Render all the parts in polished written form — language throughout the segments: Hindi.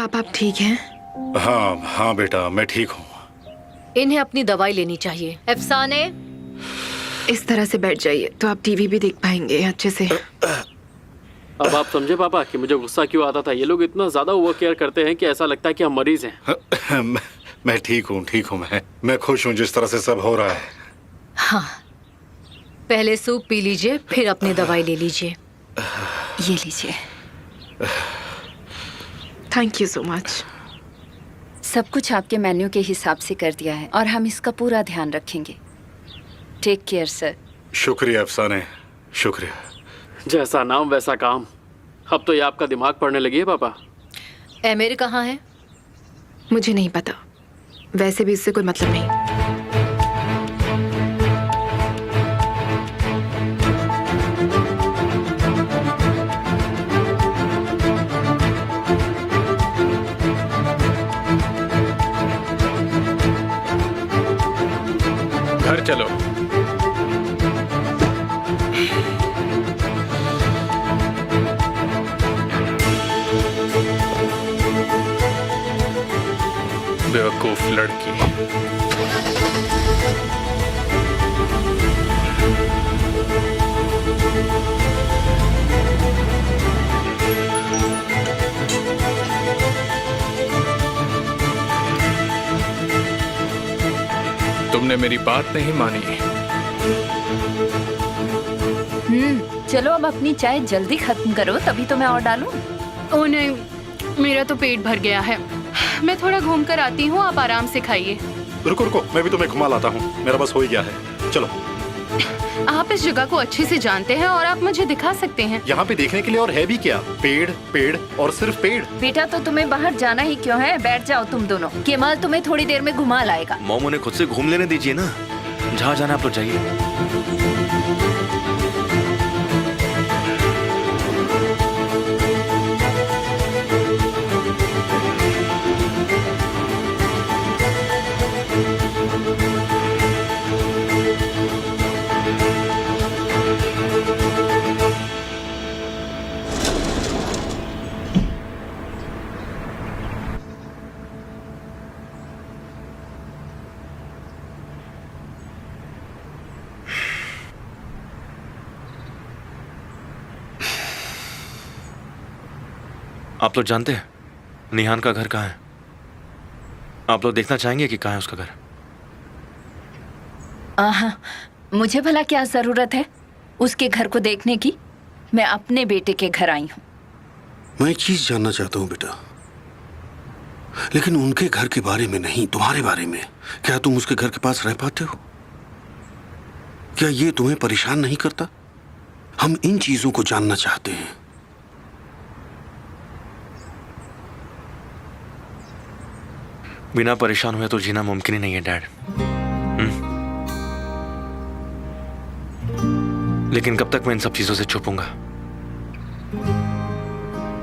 पापा आप ठीक हैं? हाँ हाँ बेटा, मैं ठीक हूँ। इन्हें अपनी दवाई लेनी चाहिए। अफसाने, इस तरह से बैठ जाइए तो आप टीवी भी देख पाएंगे अच्छे से। अब आप समझे पापा कि मुझे गुस्सा क्यों आता था। ये लोग इतना ज्यादा ओवर केयर करते हैं कि ऐसा लगता है कि हम मरीज हैं। मैं ठीक हूँ मैं खुश हूँ जिस तरह से सब हो रहा है। हाँ, पहले सूप पी लीजिए, फिर अपनी दवाई ले लीजिए। ये लीजिए। Thank you so much. सब कुछ आपके मेन्यू के हिसाब से कर दिया है और हम इसका पूरा ध्यान रखेंगे। Take care sir. शुक्रिया अफसाने, शुक्रिया। जैसा नाम वैसा काम। अब तो ये आपका दिमाग पढ़ने लगी है पापा। एमिर कहाँ है? मुझे नहीं पता, वैसे भी इससे कोई मतलब नहीं। घर चलो। बेवकूफ लड़की। तुमने मेरी बात नहीं मानी। चलो अब अपनी चाय जल्दी खत्म करो, तभी तो मैं और डालूं। ओह नहीं, मेरा तो पेट भर गया है। मैं थोड़ा घूम कर आती हूँ, आप आराम से खाइए। रुको, मैं भी तुम्हें घुमा लाता हूँ। मेरा बस हो ही गया है, चलो। आप इस जगह को अच्छे से जानते हैं और आप मुझे दिखा सकते हैं। यहाँ पे देखने के लिए और है भी क्या? पेड़ और सिर्फ पेड़। बेटा तो तुम्हें बाहर जाना ही क्यों है? बैठ जाओ तुम दोनों। केमाल तुम्हें थोड़ी देर में घुमा लाएगा। मोमो ने खुद से घूम लेने दीजिए ना, जहाँ जाना आप लोग जाइए। आप लोग जानते हैं निहान का घर कहाँ है? आप लोग देखना चाहेंगे कि कहाँ है उसका घर? हाँ, मुझे भला क्या जरूरत है उसके घर को देखने की? मैं अपने बेटे के घर आई हूँ। मैं एक चीज जानना चाहता हूँ बेटा, लेकिन उनके घर के बारे में नहीं, तुम्हारे बारे में। क्या तुम उसके घर के पास रह पाते हो? क्या ये तुम्हें परेशान नहीं करता? हम इन चीजों को जानना चाहते हैं। बिना परेशान हुए तो जीना मुमकिन ही नहीं है डैड। लेकिन कब तक मैं इन सब चीजों से छुपूंगा?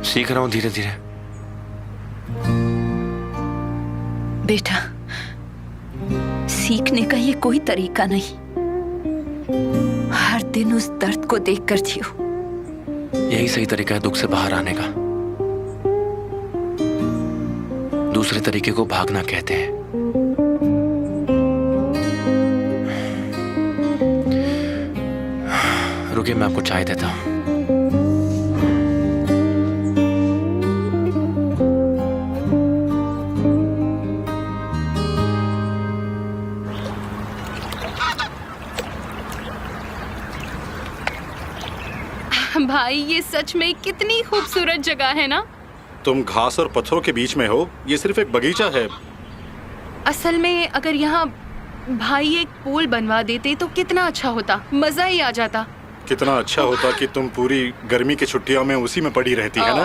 सीख रहा हूं धीरे धीरे। बेटा, सीखने का ये कोई तरीका नहीं। हर दिन उस दर्द को देखकर जियो। यही सही तरीका है दुख से बाहर आने का। दूसरे तरीके को भागना कहते हैं। रुकिए, मैं आपको चाय देता हूं। भाई, ये सच में कितनी खूबसूरत जगह है ना। तुम घास और पत्थरों के बीच में हो, ये सिर्फ एक बगीचा है। असल में अगर यहाँ भाई एक पुल बनवा देते तो कितना अच्छा होता, मजा ही आ जाता। कितना अच्छा होता कि तुम पूरी गर्मी की छुट्टियों में उसी में पड़ी रहती है ना।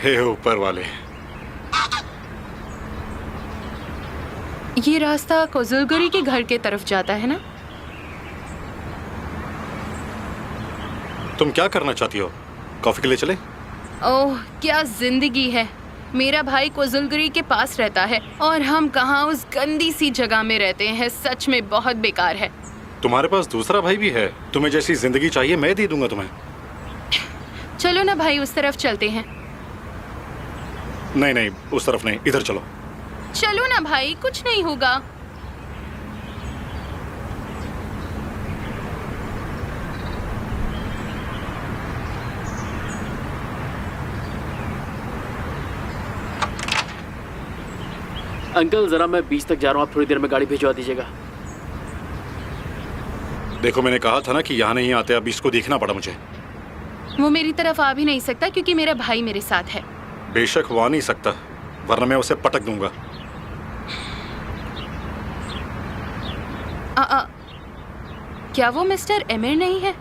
हे ऊपर वाले। ये रास्ता कोजुलगुरी के घर के तरफ जाता है ना। तुम क्या करना चाहती हो? कॉफी के लिए चले? ओह, क्या जिंदगी है। मेरा भाई कोजुलगुरी के पास रहता है और हम कहाँ उस गंदी सी जगह में रहते हैं। सच में बहुत बेकार है। तुम्हारे पास दूसरा भाई भी है। तुम्हें जैसी जिंदगी चाहिए मैं दे दूंगा तुम्हें। चलो ना भाई, उस तरफ चलते हैं। नहीं नहीं, उस तरफ नहीं, इधर चलो। चलो ना भाई, कुछ नहीं होगा। अंकल जरा मैं 20 तक जा रहा हूँ, आप थोड़ी देर में गाड़ी भिजवा दीजिएगा। देखो मैंने कहा था ना कि यहाँ नहीं आते, अब इसको देखना पड़ा मुझे। वो मेरी तरफ आ भी नहीं सकता क्योंकि मेरा भाई मेरे साथ है। बेशक वो आ नहीं सकता, वरना मैं उसे पटक दूंगा। क्या वो मिस्टर एमिर नहीं है?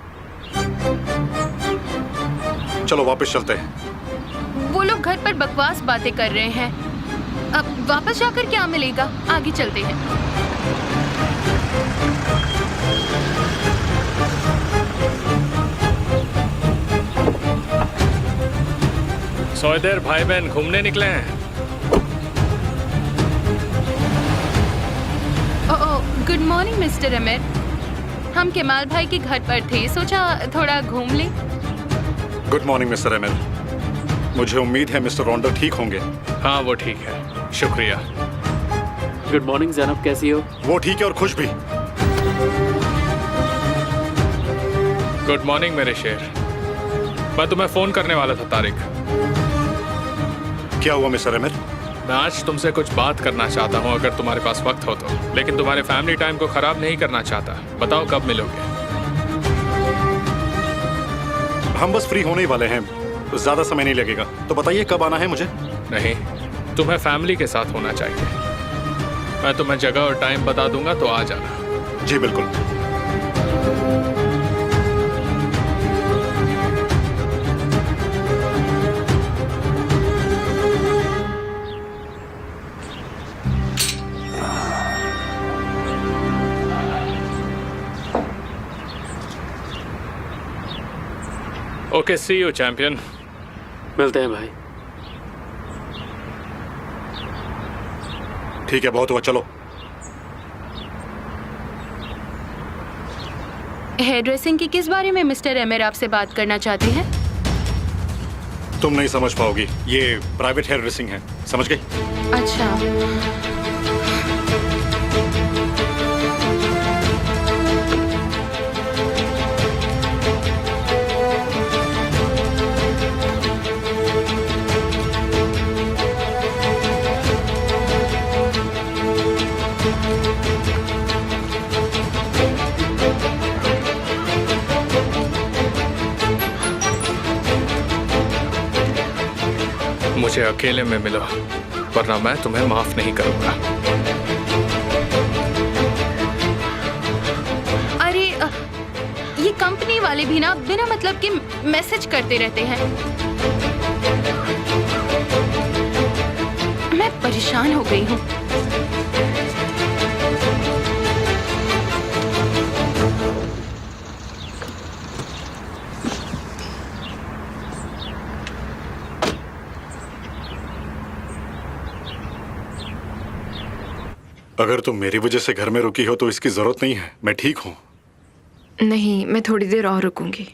चलो वापस चलते हैं। वो लोग घर पर बकवास बातें कर रहे हैं। अब वापस जाकर क्या मिलेगा? आगे चलते हैं। सौदेर भाई बहन घूमने निकले हैं। Good morning mister emir. हम केमाल भाई के घर पर थे, सोचा थोड़ा घूम लें। Good morning mister emir. मुझे उम्मीद है मिस्टर रोंडो ठीक होंगे। हाँ वो ठीक है, शुक्रिया। गुड मॉर्निंग ज़ैनब, कैसी हो? वो ठीक है और खुश भी। गुड मॉर्निंग मेरे शेर। मैं तुम्हें फोन करने वाला था तारिक। क्या हुआ मिस्टर एमिर? मैं आज तुमसे कुछ बात करना चाहता हूँ, अगर तुम्हारे पास वक्त हो तो। लेकिन तुम्हारे फैमिली टाइम को खराब नहीं करना चाहता। बताओ कब मिलोगे? हम बस फ्री होने ही वाले हैं, ज्यादा समय नहीं लगेगा। तो बताइए कब आना है मुझे? नहीं, तुम्हें फैमिली के साथ होना चाहिए। मैं तुम्हें जगह और टाइम बता दूंगा, तो आ जाना। जी बिल्कुल। Okay, see you champion. मिलते हैं भाई। ठीक है, बहुत हुआ, चलो। हेयर ड्रेसिंग की किस बारे में मिस्टर एमिर आपसे बात करना चाहते हैं? तुम नहीं समझ पाओगी, ये प्राइवेट हेयर ड्रेसिंग है, समझ गई? अच्छा। मुझे अकेले में मिलो, वरना मैं तुम्हें माफ नहीं करूंगा। अरे ये कंपनी वाले भी ना बिना मतलब के मैसेज करते रहते हैं। मैं परेशान हो गई हूँ। अगर तुम मेरी वजह से घर में रुकी हो तो इसकी जरूरत नहीं है, मैं ठीक हूँ। नहीं, मैं थोड़ी देर और रुकूंगी।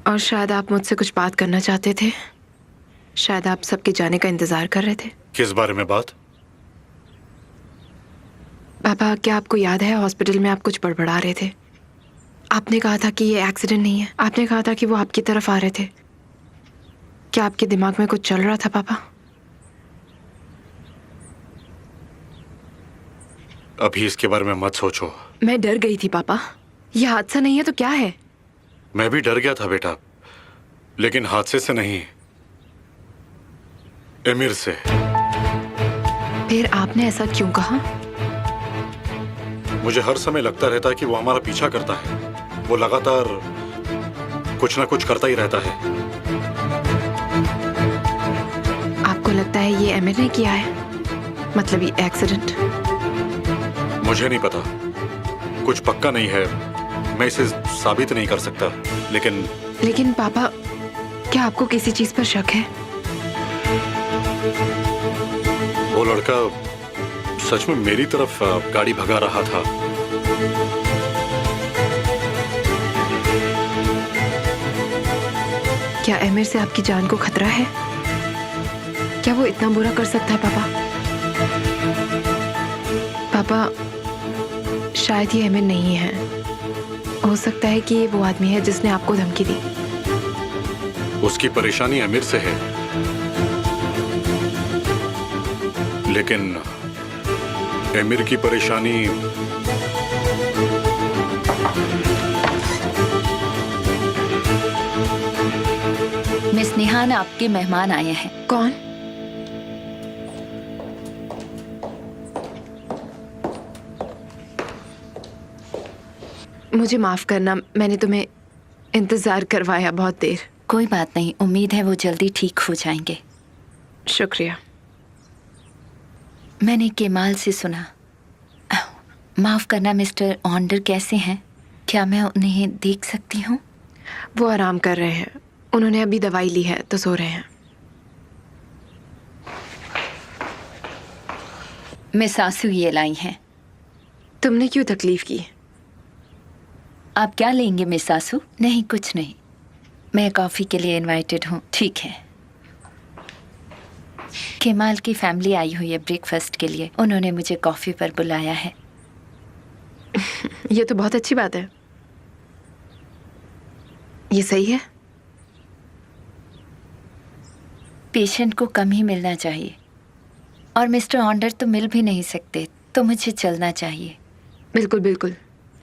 और शायद आप मुझसे कुछ बात करना चाहते थे। शायद आप सबके जाने का इंतजार कर रहे थे। किस बारे में बात? पापा, क्या आपको याद है हॉस्पिटल में आप कुछ बड़बड़ा रहे थे? आपने कहा था कि ये एक्सीडेंट नहीं है। आपने कहा था कि वो आपकी तरफ आ रहे थे। क्या आपके दिमाग में कुछ चल रहा था पापा? अभी इसके बारे में मत सोचो। मैं डर गई थी पापा। ये हादसा नहीं है तो क्या है? मैं भी डर गया था बेटा, लेकिन हादसे से नहीं, एमिर से। फिर आपने ऐसा क्यों कहा? मुझे हर समय लगता रहता है कि वो हमारा पीछा करता है। वो लगातार कुछ ना कुछ करता ही रहता है। आपको लगता है ये एमिर ने किया है? मतलब ये एक्सीडेंट? मुझे नहीं पता, कुछ पक्का नहीं है, मैं इसे साबित नहीं कर सकता। लेकिन पापा, क्या आपको किसी चीज पर शक है? वो लड़का सच में मेरी तरफ गाड़ी भगा रहा था। क्या एमिर से आपकी जान को खतरा है? क्या वो इतना बुरा कर सकता है पापा? पापा, शायद ये अमीर नहीं है। हो सकता है कि ये वो आदमी है जिसने आपको धमकी दी। उसकी परेशानी अमीर से है, लेकिन अमीर की परेशानी मिस निहान, आपके मेहमान आए हैं। कौन? मुझे माफ करना, मैंने तुम्हें इंतजार करवाया बहुत देर। कोई बात नहीं, उम्मीद है वो जल्दी ठीक हो जाएंगे। शुक्रिया। मैंने केमाल से सुना। माफ करना मिस्टर ऑन्डर कैसे हैं? क्या मैं उन्हें देख सकती हूँ? वो आराम कर रहे हैं। उन्होंने अभी दवाई ली है तो सो रहे हैं। मैं सासू ये लाई हैं। तुमने क्यों तकलीफ की? आप क्या लेंगे मिस सासू? नहीं, कुछ नहीं। मैं कॉफ़ी के लिए इनवाइटेड हूँ। ठीक है। केमाल की फैमिली आई हुई है ब्रेकफास्ट के लिए। उन्होंने मुझे कॉफ़ी पर बुलाया है। ये तो बहुत अच्छी बात है। ये सही है। पेशेंट को कम ही मिलना चाहिए, और मिस्टर ऑन्डर तो मिल भी नहीं सकते, तो मुझे चलना चाहिए। बिल्कुल बिल्कुल,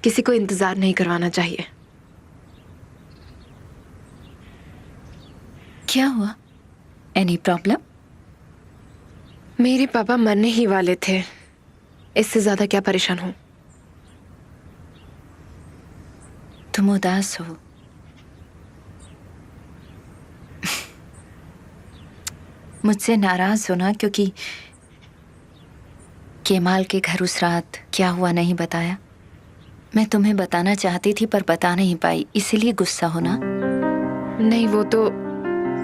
किसी को इंतजार नहीं करवाना चाहिए। क्या हुआ? Any problem? मेरे पापा मरने ही वाले थे, इससे ज्यादा क्या परेशान हूं। तुम उदास हो। मुझसे नाराज हो ना, क्योंकि केमाल के घर उस रात क्या हुआ नहीं बताया। मैं तुम्हें बताना चाहती थी पर बता नहीं पाई, इसीलिए गुस्सा हो ना? नहीं, वो तो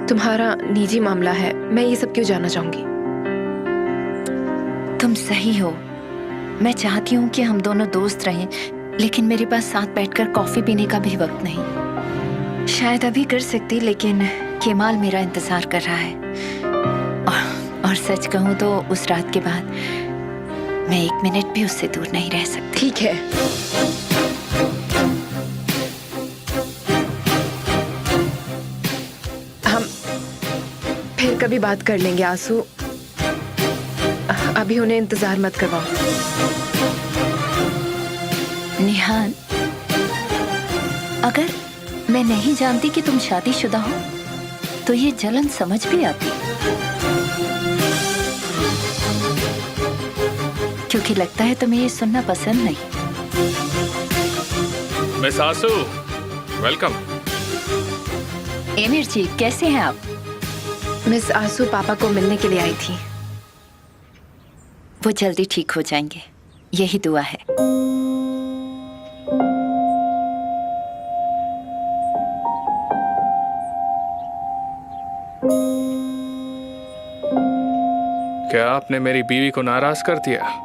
तुम्हारा निजी मामला है। मैं ये सब क्यों जानना चाहूंगी? तुम सही हो। मैं चाहती हूँ कि हम दोनों दोस्त रहें, लेकिन मेरे पास साथ बैठकर कॉफी पीने का भी वक्त नहीं। शायद अभी कर सकती, लेकिन केमाल मेरा इंतजार कर रहा है। और सच कहूँ तो उस रात के बाद मैं एक मिनट भी उससे दूर नहीं रह सकती। ठीक है। हम फिर कभी बात कर लेंगे आंसू। अभी उन्हें इंतजार मत करवाओ। निहान, अगर मैं नहीं जानती कि तुम शादीशुदा हो तो ये जलन समझ भी आती, क्योंकि लगता है तुम्हें ये सुनना पसंद नहीं। मिस आसू, वेलकम। एमिर जी, कैसे हैं आप? मिस आंसू पापा को मिलने के लिए आई थी। वो जल्दी ठीक हो जाएंगे, यही दुआ है। क्या आपने मेरी बीवी को नाराज कर दिया?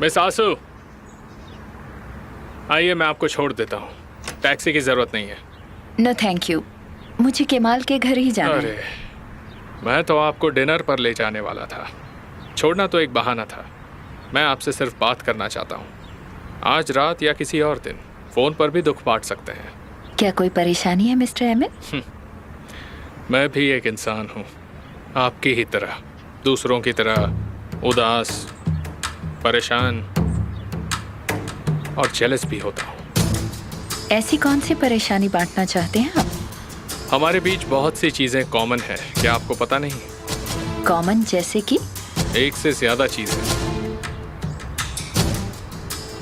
मिस आसू, आइए मैं आपको छोड़ देता हूँ। टैक्सी की जरूरत नहीं है। नो थैंक यू, मुझे केमाल के घर ही जाना अरे, है। मैं तो आपको डिनर पर ले जाने वाला था। छोड़ना तो एक बहाना था। मैं आपसे सिर्फ बात करना चाहता हूँ। आज रात या किसी और दिन फोन पर भी दुख बांट सकते हैं। क्या कोई परेशानी है मिस्टर एमिर? मैं भी एक इंसान हूँ, आपकी ही तरह, दूसरों की तरह उदास, परेशान और जेलस भी होता हूँ। ऐसी कौन सी परेशानी बांटना चाहते हैं आप? हमारे बीच बहुत सी चीजें कॉमन है, क्या आपको पता नहीं? कॉमन जैसे कि? एक से ज्यादा चीजें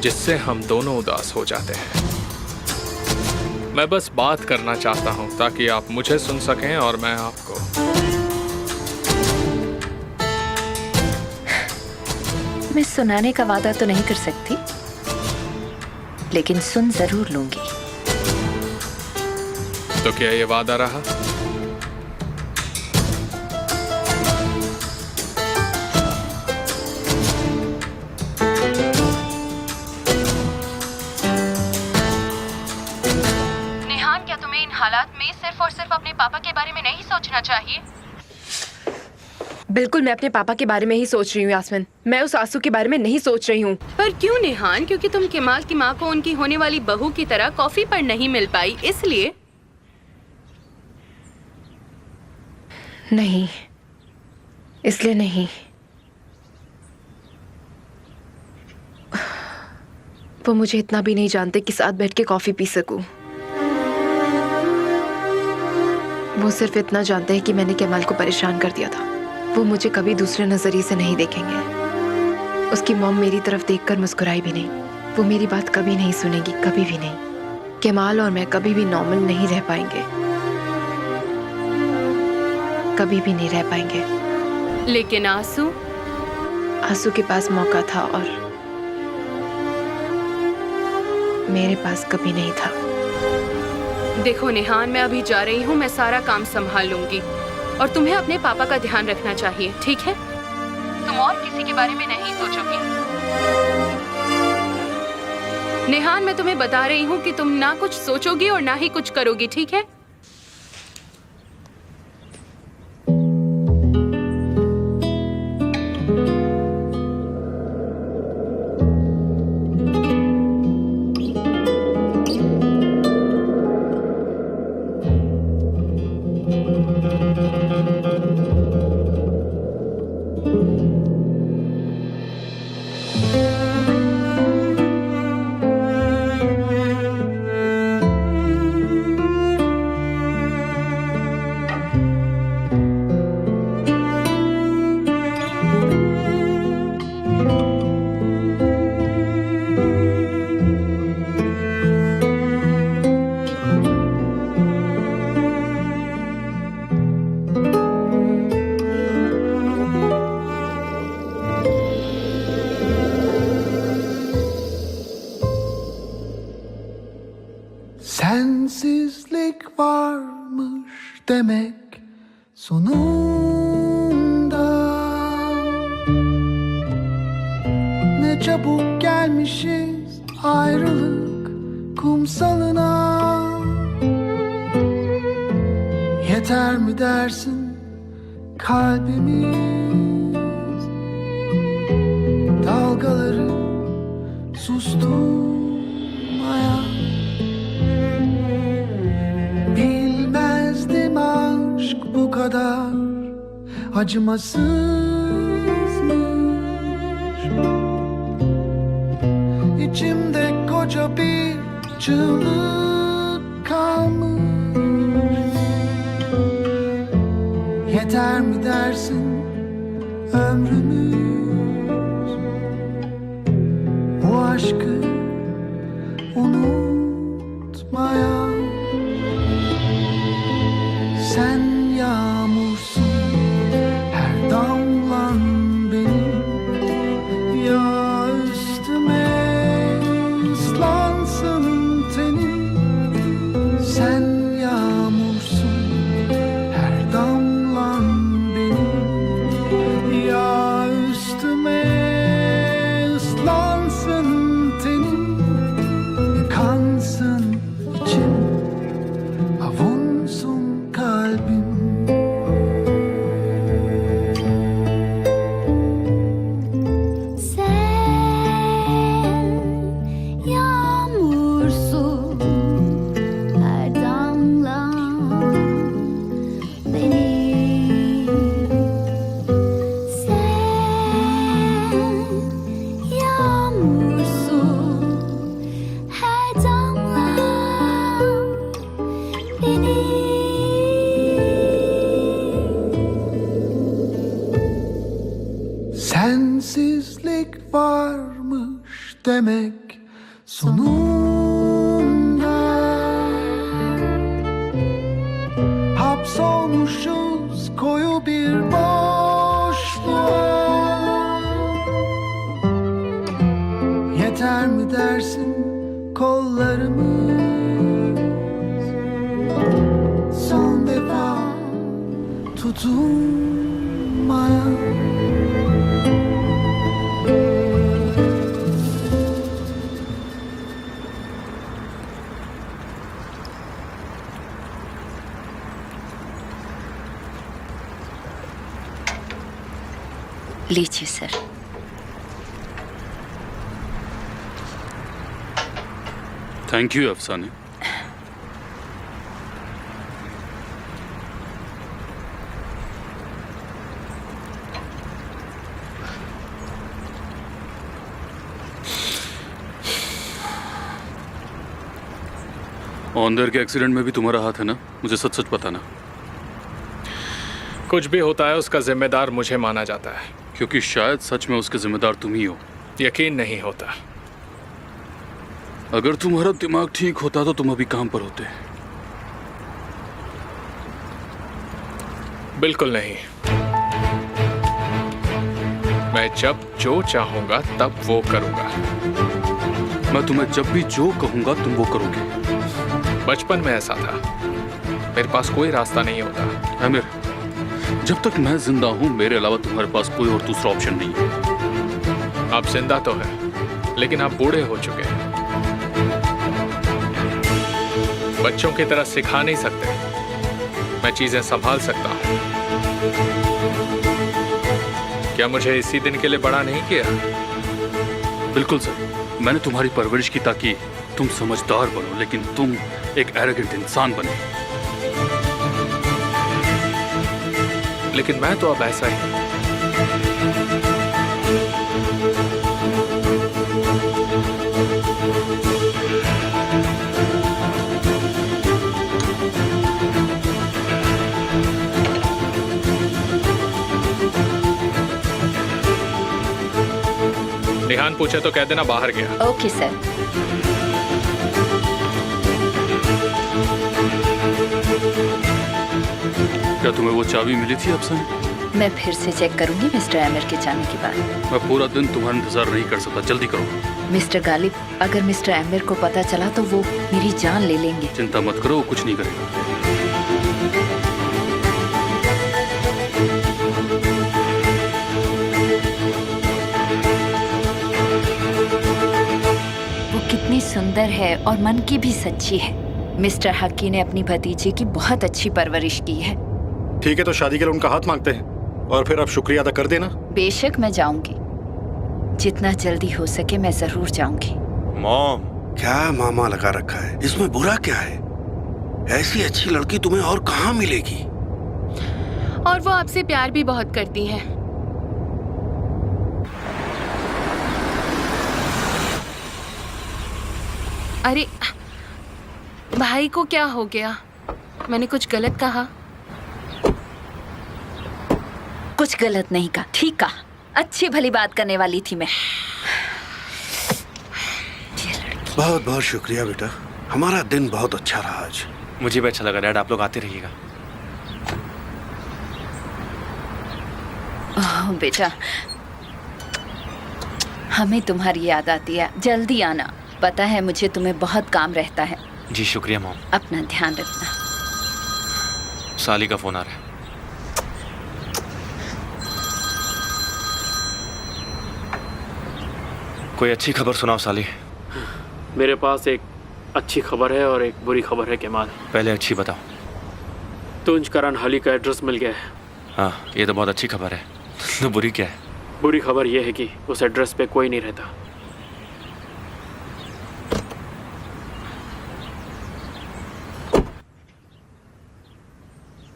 जिससे हम दोनों उदास हो जाते हैं। मैं बस बात करना चाहता हूं ताकि आप मुझे सुन सकें और मैं आपको। मैं सुनाने का वादा तो नहीं कर सकती, लेकिन सुन जरूर लूंगी। तो क्या ये वादा रहा? हालात में सिर्फ और सिर्फ अपने पापा के बारे में नहीं सोचना चाहिए? बिल्कुल, मैं अपने पापा के बारे में ही सोच रही हूँ यास्मिन। मैं उस आंसू के बारे में नहीं सोच रही हूँ। पर क्यों नेहान? क्योंकि तुम केमाल की माँ को उनकी होने वाली बहू की तरह कॉफी पर नहीं मिल पाई, इसलिए? नहीं, इसलिए नहीं। वो मुझे इतना भी नहीं जानते कि साथ बैठ के कॉफी पी सकूं। वो सिर्फ इतना जानते हैं कि मैंने केमाल को परेशान कर दिया था। वो मुझे कभी दूसरे नजरिए से नहीं देखेंगे। उसकी मॉम मेरी तरफ देखकर मुस्कुराई भी नहीं। वो मेरी बात कभी नहीं सुनेगी, कभी भी नहीं। केमाल और मैं कभी भी नॉर्मल नहीं रह पाएंगे, कभी भी नहीं रह पाएंगे। लेकिन आंसू? आंसू के पास मौका था और मेरे पास कभी नहीं था। देखो नेहान, मैं अभी जा रही हूँ, मैं सारा काम संभाल लूंगी और तुम्हें अपने पापा का ध्यान रखना चाहिए, ठीक है? तुम और किसी के बारे में नहीं सोचोगी। नेहान, मैं तुम्हें बता रही हूँ कि तुम ना कुछ सोचोगी और ना ही कुछ करोगी, ठीक है? Sensizlik varmış demek sonunda. Ne çabuk gelmişiz ayrılık kumsalına. Yeter mi dersin kalbimiz dalgaları susturmaya? Bilmezdim aşk bu kadar acımasızmış. İçimde koca bir çığlık kalmış. Yeter mi dersin ömrümüz bu aşkı unutmaya? Sen yağmursun, her damlan benim. Ya üstüme ıslansın tenim. Sen yağmursun, her damlan benim. Ya üstüme ıslansın tenim. Yıkansın içim, avunsun kalbim. Sen yağmursun, her damlan benim. Sen yağmursun, her damlan benim. Sensizlik varmış demek sonunda. Hapsolmuşuz koyu bir boşluğa. Yeter mi dersin kollarımız son defa tutunmaya? लीजिए सर। थैंक यू अफसाने। औंधेर के एक्सीडेंट में भी तुम्हारा हाथ है ना? मुझे सच सच बताना। कुछ भी होता है उसका जिम्मेदार मुझे माना जाता है। क्योंकि शायद सच में उसके जिम्मेदार तुम ही हो। यकीन नहीं होता। अगर तुम्हारा दिमाग ठीक होता तो तुम अभी काम पर होते। बिल्कुल नहीं। मैं जब जो चाहूंगा तब वो करूंगा। मैं तुम्हें जब भी जो कहूंगा तुम वो करोगे। बचपन में ऐसा था। मेरे पास कोई रास्ता नहीं होता। आमिर, जब तक मैं जिंदा हूं मेरे अलावा तुम्हारे पास कोई और दूसरा ऑप्शन नहीं है। आप जिंदा तो हैं, लेकिन आप बूढ़े हो चुके हैं। बच्चों की तरह सिखा नहीं सकते। मैं चीजें संभाल सकता हूं। क्या मुझे इसी दिन के लिए बड़ा नहीं किया? बिल्कुल सर, मैंने तुम्हारी परवरिश की ताकि तुम समझदार बनो, लेकिन तुम एक एरोगेंट इंसान बने। लेकिन मैं तो अब ऐसा ही। निहान पूछे तो कह देना बाहर गया। Okay sir. क्या तुम्हें वो चाबी मिली थी अफसान? मैं फिर से चेक करूंगी मिस्टर आमिर के जाने के बाद। मैं पूरा दिन तुम्हारा इंतजार नहीं कर सकता, जल्दी करो। मिस्टर गालिब, अगर मिस्टर आमिर को पता चला तो वो मेरी जान ले लेंगे। चिंता मत करो, वो कुछ नहीं करेगा। वो कितनी सुंदर है और मन की भी सच्ची है। मिस्टर हकी ने अपनी भतीजी की बहुत अच्छी परवरिश की है। ठीक है, तो शादी के लिए उनका हाथ मांगते हैं और फिर आप शुक्रिया अदा कर देना। बेशक मैं जाऊंगी, जितना जल्दी हो सके मैं जरूर जाऊंगी। मॉम, क्या मामा लगा रखा है? इसमें बुरा क्या है? ऐसी अच्छी लड़की तुम्हें और कहाँ मिलेगी? और वो आपसे प्यार भी बहुत करती हैं। अरे भाई को क्या हो गया? मैंने कुछ गलत कहा? कुछ गलत नहीं कहा, ठीक कहा। अच्छी भली बात करने वाली थी मैं। बहुत बहुत शुक्रिया बेटा, हमारा दिन बहुत अच्छा रहा आज। मुझे भी अच्छा लगा डैड, आप लोग आते रहिएगा। ओह बेटा, हमें तुम्हारी याद आती है। जल्दी आना, पता है मुझे तुम्हें बहुत काम रहता है। जी शुक्रिया मॉम। अपना ध्यान रखना। साली का फोन आ रहा है। कोई अच्छी खबर सुनाओ साली। मेरे पास एक अच्छी खबर है और एक बुरी खबर है केमाल। पहले अच्छी बताओ। तुंज करन हली का एड्रेस मिल गया है। हाँ, ये तो बहुत अच्छी खबर है। तो बुरी क्या है? बुरी खबर यह है कि उस एड्रेस पे कोई नहीं रहता।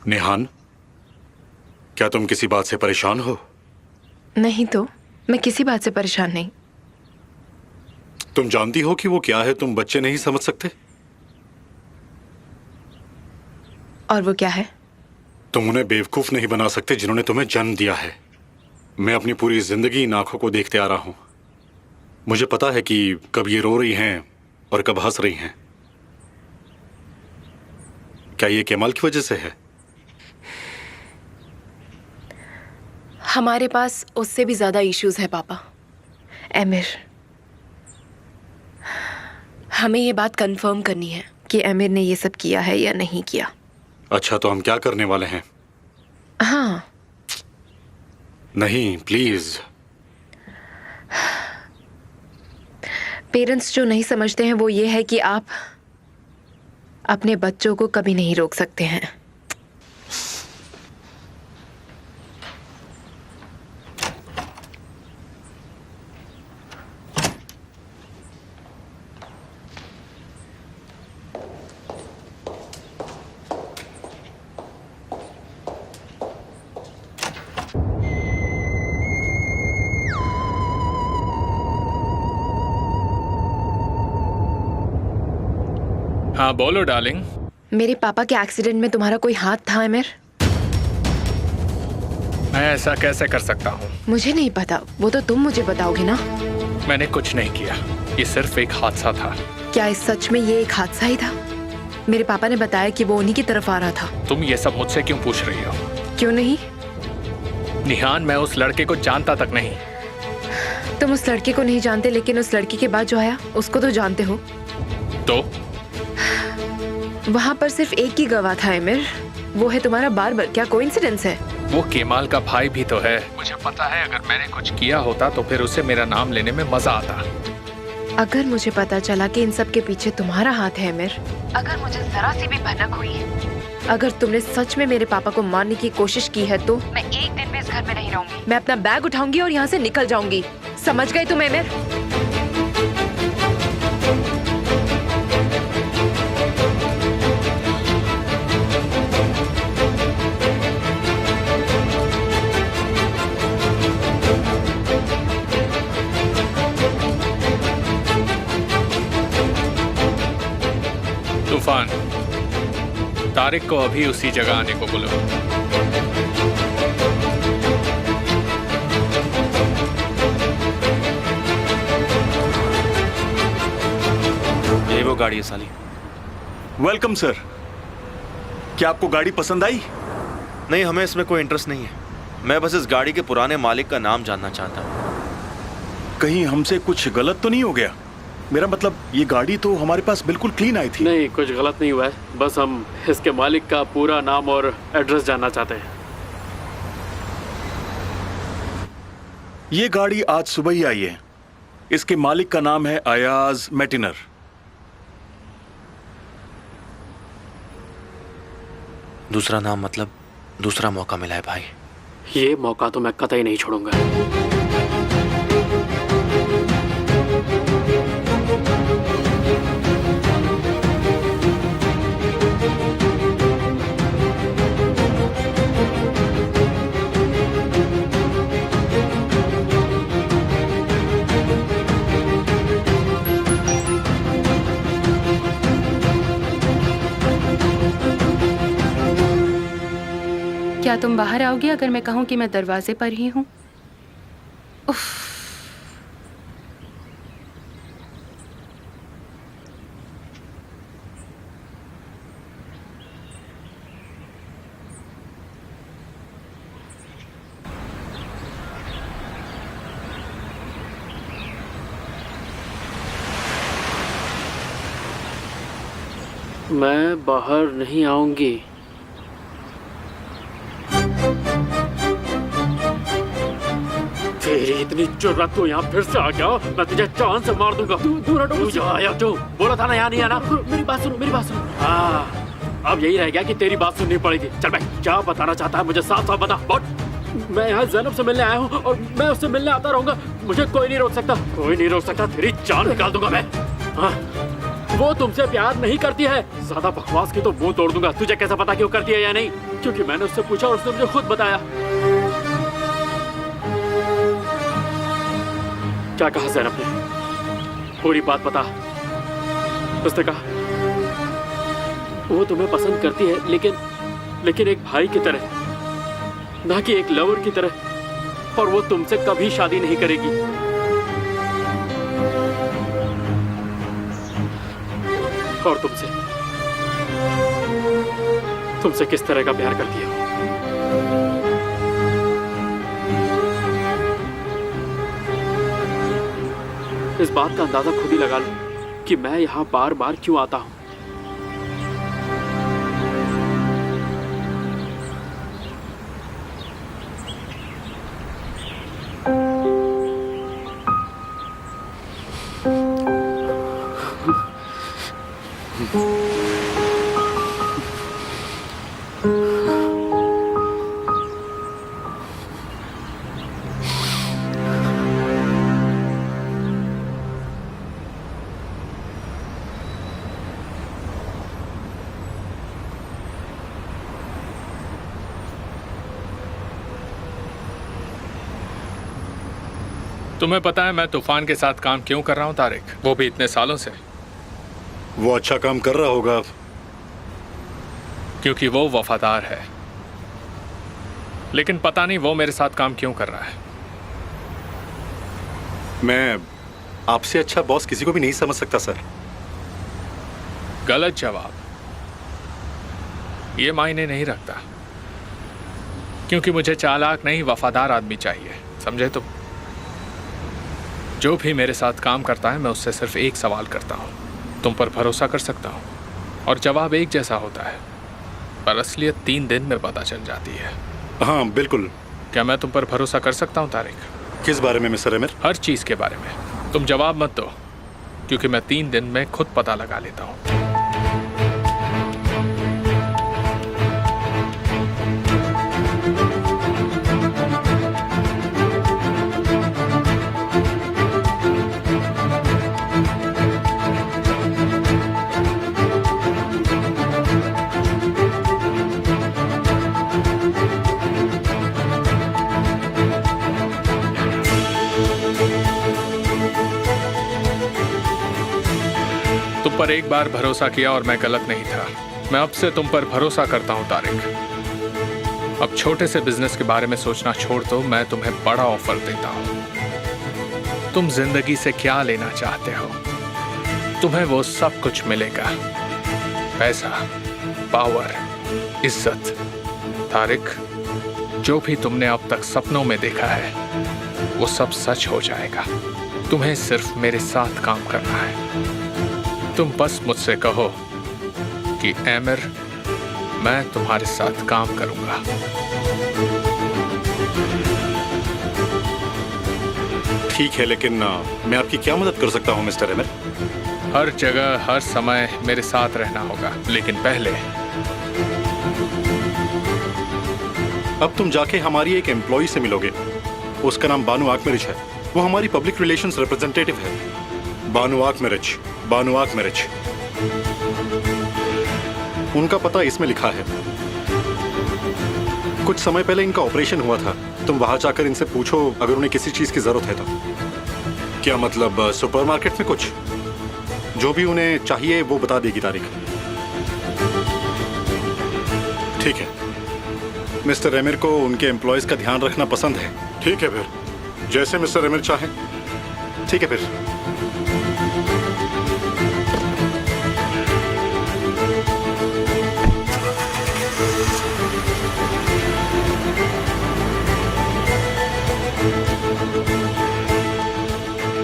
निहान, क्या तुम किसी बात से परेशान हो? नहीं तो, मैं किसी बात से परेशान नहीं। तुम जानती हो कि वो क्या है? तुम बच्चे नहीं समझ सकते? और वो क्या है? तुम उन्हें बेवकूफ नहीं बना सकते जिन्होंने तुम्हें जन्म दिया है। मैं अपनी पूरी जिंदगी इन आंखों को देखते आ रहा हूं। मुझे पता है कि कब ये रो रही हैं और कब हंस रही हैं। क्या ये केमाल की वजह से है? हमारे पास उससे भी ज्यादा इश्यूज है पापा। आमिर, हमें ये बात कंफर्म करनी है कि आमिर ने ये सब किया है या नहीं किया। अच्छा, तो हम क्या करने वाले हैं? हाँ। नहीं, प्लीज। पेरेंट्स जो नहीं समझते हैं वो ये है कि आप अपने बच्चों को कभी नहीं रोक सकते हैं। हाँ बोलो डार्लिंग। मेरे पापा के एक्सीडेंट में तुम्हारा कोई हाथ था आमिर? मैं ऐसा कैसे कर सकता हूँ? मुझे नहीं पता, वो तो तुम मुझे बताओगे ना। मैंने कुछ नहीं किया, ये सिर्फ एक हादसा था। क्या इस सच में ये एक हादसा ही था? मेरे पापा ने बताया कि वो उन्हीं की तरफ आ रहा था। तुम ये सब मुझसे क्यों पूछ रही हो? क्यों नहीं? निहान, मैं उस लड़के को जानता तक नहीं। तुम उस लड़के को नहीं जानते, लेकिन उस लड़की के बाद जो आया उसको तो जानते हो। तो वहाँ पर सिर्फ एक ही गवाह था आमिर, वो है तुम्हारा बार्बर। क्या कोइंसिडेंस है? वो केमाल का भाई भी तो है। मुझे पता है अगर मैंने कुछ किया होता तो फिर उसे मेरा नाम लेने में मजा आता। अगर मुझे पता चला कि इन सब के पीछे तुम्हारा हाथ है आमिर, अगर मुझे जरा सी भी भनक हुई है, अगर तुमने सच में मेरे पापा को मारने की कोशिश की है, तो मैं एक दिन भी इस घर में नहीं रहूंगी। मैं अपना बैग उठाऊंगी और यहाँ से निकल जाऊंगी। समझ गए तुम आमिर? तूफान, तारिक को अभी उसी जगह आने को बोलो। यही वो गाड़ी है साली। Welcome sir. क्या आपको गाड़ी पसंद आई? नहीं, हमें इसमें कोई इंटरेस्ट नहीं है। मैं बस इस गाड़ी के पुराने मालिक का नाम जानना चाहता हूँ। कहीं हमसे कुछ गलत तो नहीं हो गया? मेरा मतलब, ये गाड़ी तो हमारे पास बिल्कुल क्लीन आई थी। नहीं, कुछ गलत नहीं हुआ है। बस हम इसके मालिक का पूरा नाम और एड्रेस जानना चाहते हैं। ये गाड़ी आज सुबह ही आई है। इसके मालिक का नाम है अयाज मैटिनर। दूसरा नाम मतलब दूसरा मौका मिला है भाई। ये मौका तो मैं कतई नहीं छोड़ूंगा। क्या तुम बाहर आओगे अगर मैं कहूँ कि मैं दरवाजे पर ही हूँ? उफ। मैं बाहर नहीं आऊंगी। तेरी इतनी जुर्रत तो यहाँ फिर से आ गया, मैं तुझे जान से मार दूंगा। दूर हटो। तू यहाँ आया क्यों? बोला था ना यहाँ नहीं आना। मेरी बात सुनो, मेरी बात सुनो। हाँ, अब यही रह गया कि तेरी बात सुननी पड़ेगी। चल भाई, क्या बताना चाहता है मुझे साफ साफ बता। मैं यहाँ ज़ैनब से मिलने आया हूँ और मैं उससे मिलने आता रहूंगा। मुझे कोई नहीं रोक सकता, कोई नहीं रोक सकता। तेरी जान निकाल दूंगा मैं। हाँ, वो तुमसे प्यार नहीं करती है। ज्यादा बकवास की तो मुंह तोड़ दूंगा। तुझे कैसा पता कि वो करती है या नहीं? क्योंकि मैंने उससे पूछा और उसने मुझे खुद बताया। क्या कहा ज़ैनब ने? पूरी बात बता। उसने कहा वो तुम्हें पसंद करती है, लेकिन एक भाई की तरह, ना कि एक लवर की तरह। और वो तुमसे कभी शादी नहीं करेगी। और तुमसे किस तरह का प्यार करती है? इस बात का अंदाजा खुद ही लगा लो कि मैं यहाँ बार बार क्यों आता हूँ। तुम्हें पता है मैं तूफान के साथ काम क्यों कर रहा हूँ तारिक? वो भी इतने सालों से। वो अच्छा काम कर रहा होगा। क्योंकि वो वफादार है। लेकिन पता नहीं वो मेरे साथ काम क्यों कर रहा है। मैं आपसे अच्छा बॉस किसी को भी नहीं समझ सकता सर। गलत जवाब। ये मायने नहीं रखता, क्योंकि मुझे चालाक नहीं वफादार आदमी चाहिए, समझे तुम? जो भी मेरे साथ काम करता है मैं उससे सिर्फ एक सवाल करता हूँ, तुम पर भरोसा कर सकता हूँ? और जवाब एक जैसा होता है, पर असलियत 3 दिन में पता चल जाती है। हाँ बिल्कुल। क्या मैं तुम पर भरोसा कर सकता हूँ तारिक? किस बारे में मिस्टर आमिर? हर चीज़ के बारे में। तुम जवाब मत दो, क्योंकि मैं 3 दिन में खुद पता लगा लेता हूँ। तुम पर एक बार भरोसा किया और मैं गलत नहीं था। मैं अब से तुम पर भरोसा करता हूं तारिक। अब छोटे से बिजनेस के बारे में सोचना छोड़ दो, मैं तुम्हें बड़ा ऑफर देता हूं। तुम जिंदगी से क्या लेना चाहते हो? तुम्हें वो सब कुछ मिलेगा, पैसा, पावर, इज्जत। तारिक, जो भी तुमने अब तक सपनों में देखा है वो सब सच हो जाएगा। तुम्हें सिर्फ मेरे साथ काम करना है। तुम बस मुझसे कहो कि आमिर, मैं तुम्हारे साथ काम करूंगा। ठीक है, लेकिन मैं आपकी क्या मदद कर सकता हूँ मिस्टर आमिर? हर जगह हर समय मेरे साथ रहना होगा, लेकिन पहले अब तुम जाके हमारी एक एम्प्लॉय से मिलोगे। उसका नाम बानू आकमेरिच है। वो हमारी पब्लिक रिलेशंस रिप्रेजेंटेटिव है। बानू आकमेरिच, बानू आकमेरिच। उनका पता इसमें लिखा है। कुछ समय पहले इनका ऑपरेशन हुआ था। तुम वहां जाकर इनसे पूछो अगर उन्हें किसी चीज की जरूरत है तो। क्या मतलब सुपरमार्केट में कुछ? जो भी उन्हें चाहिए वो बता देगी तारिक। ठीक है, मिस्टर आमिर को उनके एम्प्लॉयज का ध्यान रखना पसंद है। ठीक है फिर, जैसे मिस्टर आमिर चाहे। ठीक है फिर।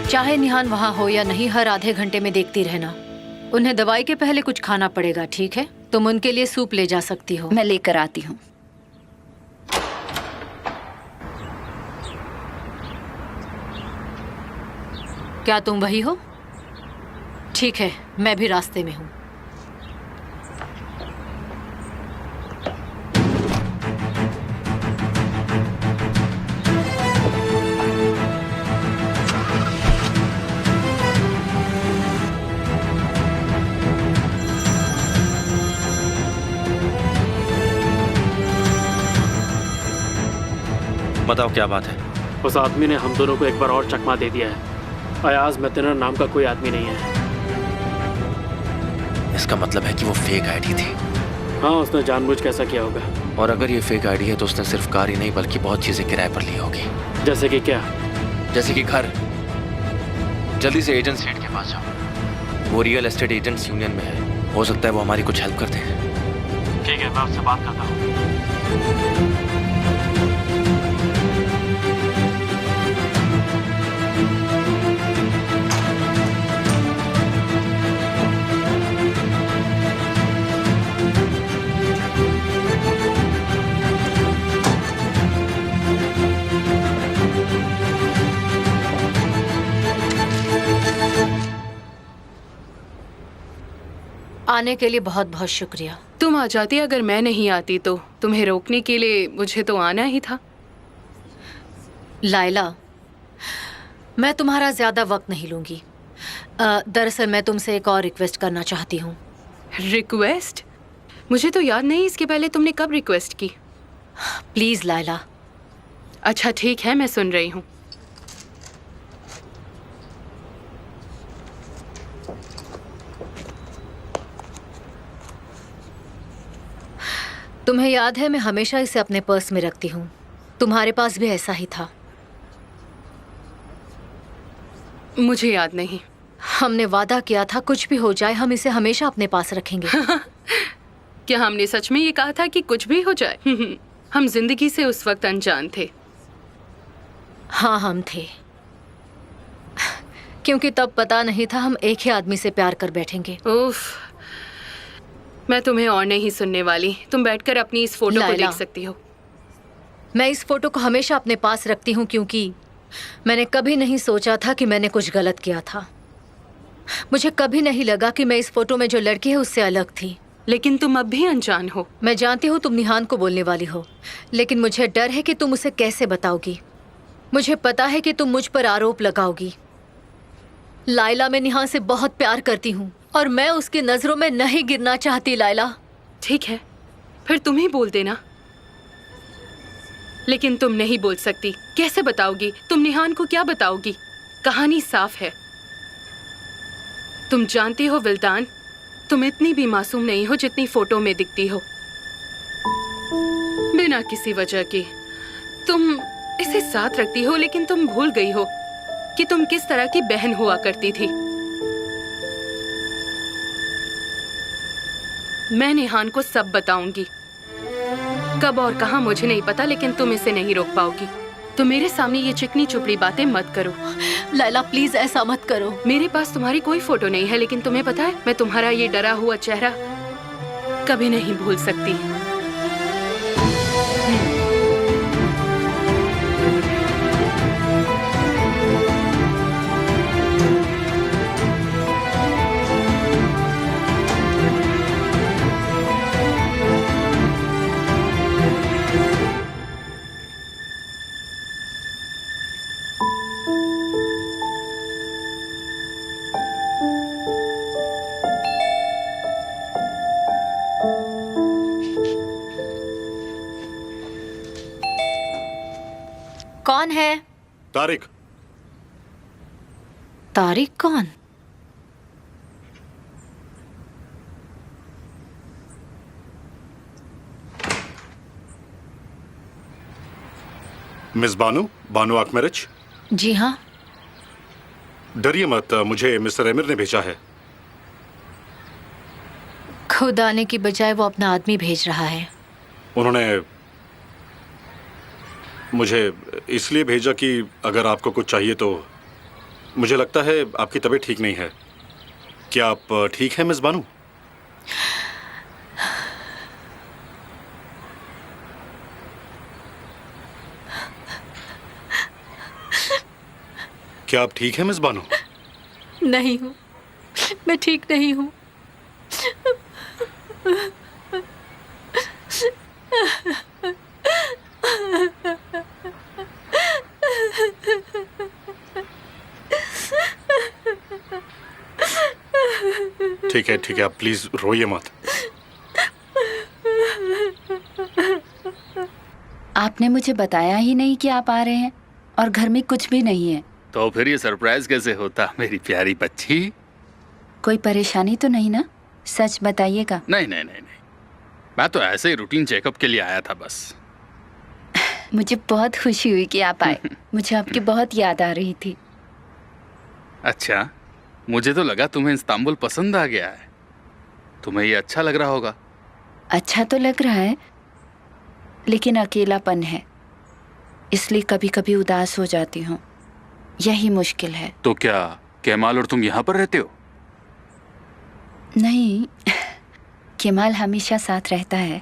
चाहे निहान वहाँ हो या नहीं, हर आधे घंटे में देखती रहना। उन्हें दवाई के पहले कुछ खाना पड़ेगा, ठीक है? तुम उनके लिए सूप ले जा सकती हो। मैं लेकर आती हूँ। क्या तुम वही हो? ठीक है, मैं भी रास्ते में हूँ। बताओ क्या बात है? उस आदमी ने हम दोनों को एक बार और चकमा दे दिया है। अयाज मेतनर नाम का कोई आदमी नहीं है। इसका मतलब है कि वो फेक आईडी थी। हाँ, उसने जानबूझ के ऐसा किया होगा। और अगर ये फेक आईडी है तो उसने सिर्फ कार ही नहीं बल्कि बहुत चीजें किराए पर ली होगी। जैसे कि क्या? जैसे कि घर। जल्दी से एजेंट सेठ के पास जाओ। वो रियल एस्टेट एजेंट्स यूनियन में है। हो सकता है वो हमारी कुछ हेल्प कर दे। ठीक है, मैं उससे बात करता हूँ। आने के लिए बहुत बहुत शुक्रिया। तुम आ जाती अगर मैं नहीं आती तो। तुम्हें रोकने के लिए मुझे तो आना ही था। लायला, मैं तुम्हारा ज्यादा वक्त नहीं लूंगी। दरअसल मैं तुमसे एक और रिक्वेस्ट करना चाहती हूँ। रिक्वेस्ट? मुझे तो याद नहीं इसके पहले तुमने कब रिक्वेस्ट की। प्लीज लायला। अच्छा ठीक है, मैं सुन रही हूँ। तुम्हें याद है मैं हमेशा इसे अपने पर्स में रखती हूँ। तुम्हारे पास भी ऐसा ही था। मुझे याद नहीं। हमने वादा किया था कुछ भी हो जाए हम इसे हमेशा अपने पास रखेंगे। क्या हमने सच में ये कहा था कि कुछ भी हो जाए? हम जिंदगी से उस वक्त अनजान थे। हाँ हम थे, क्योंकि तब पता नहीं था हम एक ही आदमी से प्यार कर बैठेंगे। उफ, मैं तुम्हें और नहीं सुनने वाली। तुम बैठकर अपनी इस फोटो को लायला, देख सकती हो। मैं इस फोटो को हमेशा अपने पास रखती हूँ क्योंकि मैंने कभी नहीं सोचा था कि मैंने कुछ गलत किया था। मुझे कभी नहीं लगा कि मैं इस फोटो में जो लड़की है उससे अलग थी। लेकिन तुम अब भी अनजान हो। मैं जानती हूँ तुम निहान को बोलने वाली हो, लेकिन मुझे डर है कि तुम उसे कैसे बताओगी। मुझे पता है कि तुम मुझ पर आरोप लगाओगी। लायला, मैं निहान से बहुत प्यार करती हूँ और मैं उसकी नजरों में नहीं गिरना चाहती। लायला, ठीक है, फिर तुम ही बोल देना। लेकिन तुम नहीं बोल सकती। कैसे बताओगी? तुम निहान को क्या बताओगी? कहानी साफ है। तुम जानती हो विल्दान, तुम इतनी भी मासूम नहीं हो जितनी फोटो में दिखती हो। बिना किसी वजह के तुम इसे साथ रखती हो, लेकिन तुम भूल गई हो कि तुम किस तरह की बहन हुआ करती थी। मैं निहान को सब बताऊंगी। कब और कहां मुझे नहीं पता, लेकिन तुम इसे नहीं रोक पाओगी। तो मेरे सामने ये चिकनी चुपड़ी बातें मत करो। लायला प्लीज ऐसा मत करो। मेरे पास तुम्हारी कोई फोटो नहीं है, लेकिन तुम्हें पता है मैं तुम्हारा ये डरा हुआ चेहरा कभी नहीं भूल सकती। कौन है? तारिक। तारिक कौन? मिस बानू, बानू आकमेरिच। जी हाँ। डरिए मत, मुझे मिस्टर एमिर ने भेजा है। खुद आने की बजाय वो अपना आदमी भेज रहा है। उन्होंने मुझे इसलिए भेजा कि अगर आपको कुछ चाहिए तो। मुझे लगता है आपकी तबीयत ठीक नहीं है। क्या आप ठीक हैं मिस बानू? क्या आप ठीक हैं मिस बानू? नहीं हूँ, मैं ठीक नहीं हूँ। ठीक है, आप प्लीज रोइए मत। आपने मुझे बताया ही नहीं कि आप आ रहे हैं और घर में कुछ भी नहीं है। तो फिर ये सरप्राइज कैसे होता मेरी प्यारी बच्ची? कोई परेशानी तो नहीं ना? सच बताइएगा। नहीं नहीं नहीं नहीं, मैं तो ऐसे ही रूटीन चेकअप के लिए आया था बस। मुझे बहुत खुशी हुई कि आप आए। मुझे आपकी बहुत याद आ रही थी। अच्छा, मुझे तो लगा तुम्हें इस्तांबुल पसंद आ गया है। तुम्हें ये अच्छा लग रहा होगा। अच्छा तो लग रहा है, लेकिन अकेलापन है, इसलिए कभी कभी उदास हो जाती हूँ। यही मुश्किल है। तो क्या केमाल और तुम यहाँ पर रहते हो? नहीं, केमाल हमेशा साथ रहता है।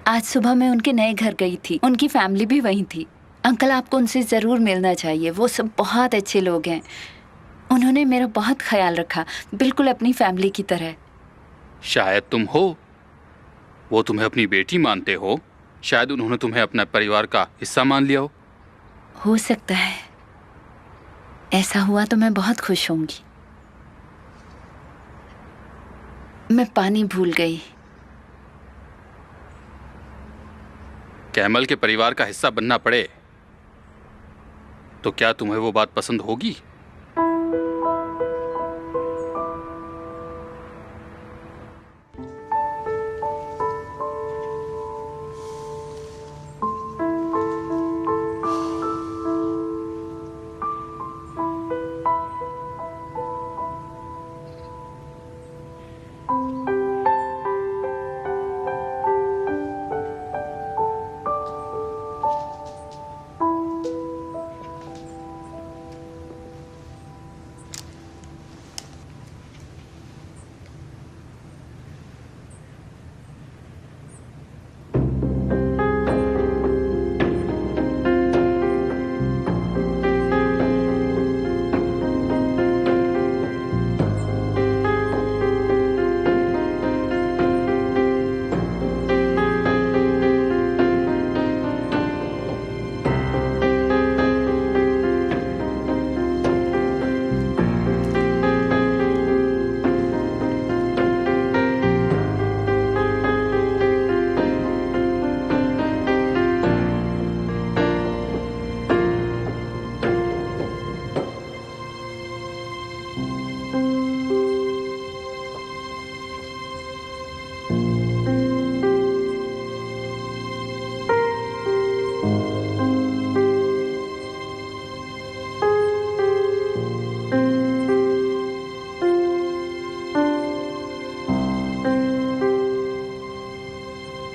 आज सुबह मैं उनके नए घर गई थी, उनकी फैमिली भी वहीं थी। अंकल, आपको उनसे ज़रूर मिलना चाहिए। वो सब बहुत अच्छे लोग हैं। उन्होंने मेरा बहुत ख्याल रखा, बिल्कुल अपनी फैमिली की तरह। शायद तुम हो, वो तुम्हें अपनी बेटी मानते हो। शायद उन्होंने तुम्हें अपना परिवार का हिस्सा मान लिया हो सकता है। ऐसा हुआ तो मैं बहुत खुश होंगी। मैं पानी भूल गई। कैमल के परिवार का हिस्सा बनना पड़े तो क्या तुम्हें वो बात पसंद होगी?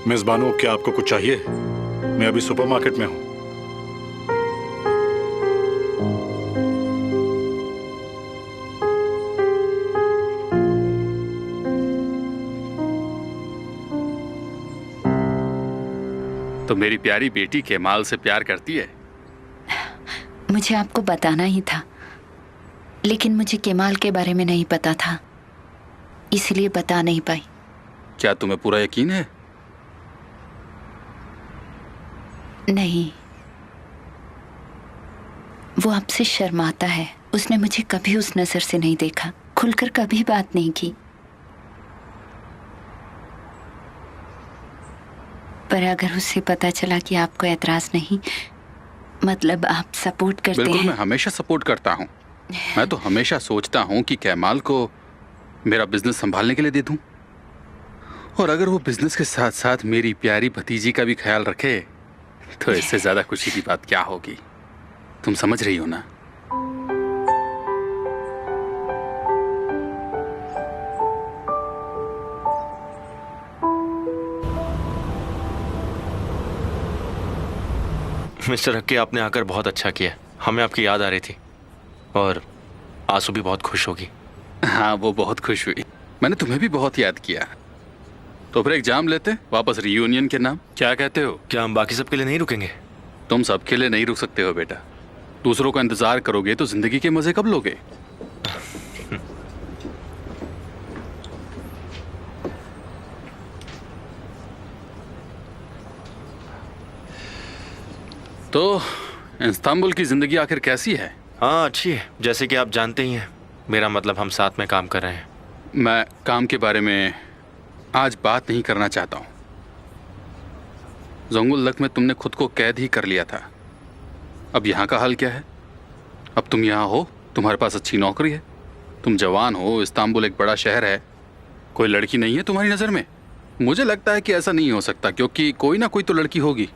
मिस बानो, क्या आपको कुछ चाहिए? मैं अभी सुपरमार्केट में हूँ। तो मेरी प्यारी बेटी केमाल से प्यार करती है? मुझे आपको बताना ही था, लेकिन मुझे केमाल के बारे में नहीं पता था, इसलिए बता नहीं पाई। क्या तुम्हें पूरा यकीन है? नहीं, वो आपसे शर्माता है। उसने मुझे कभी उस नजर से नहीं देखा, खुलकर कभी बात नहीं की। पर अगर उससे पता चला कि आपको एतराज नहीं, मतलब आप सपोर्ट करते बिल्कुल, हैं। मैं हमेशा सपोर्ट करता हूँ। मैं तो हमेशा सोचता हूँ कि केमाल को मेरा बिजनेस संभालने के लिए दे दूँ, और अगर वो बिजनेस के साथ साथ मेरी प्यारी भतीजी का भी ख्याल रखे तो इससे ज्यादा खुशी की बात क्या होगी? तुम समझ रही हो ना? मिस्टर हक्की, आपने आकर बहुत अच्छा किया। हमें आपकी याद आ रही थी और आंसू भी बहुत खुश होगी। हाँ, वो बहुत खुश हुई। मैंने तुम्हें भी बहुत याद किया। तो फिर एग्जाम लेते वापस रियूनियन के नाम, क्या कहते हो? क्या हम बाकी सबके लिए नहीं रुकेंगे? तुम सबके लिए नहीं रुक सकते हो बेटा। दूसरों का इंतजार करोगे तो जिंदगी के मजे कब लोगे? तो इस्तांबुल की जिंदगी आखिर कैसी है? हाँ, अच्छी है। जैसे कि आप जानते ही हैं, मेरा मतलब हम साथ में काम कर रहे हैं। मैं काम के बारे में आज बात नहीं करना चाहता हूँ। जोंगुल्लक में तुमने खुद को कैद ही कर लिया था। अब यहाँ का हाल क्या है? अब तुम यहाँ हो, तुम्हारे पास अच्छी नौकरी है, तुम जवान हो, इस्तांबुल एक बड़ा शहर है, कोई लड़की नहीं है तुम्हारी नज़र में? मुझे लगता है कि ऐसा नहीं हो सकता, क्योंकि कोई ना कोई तो लड़की होगी।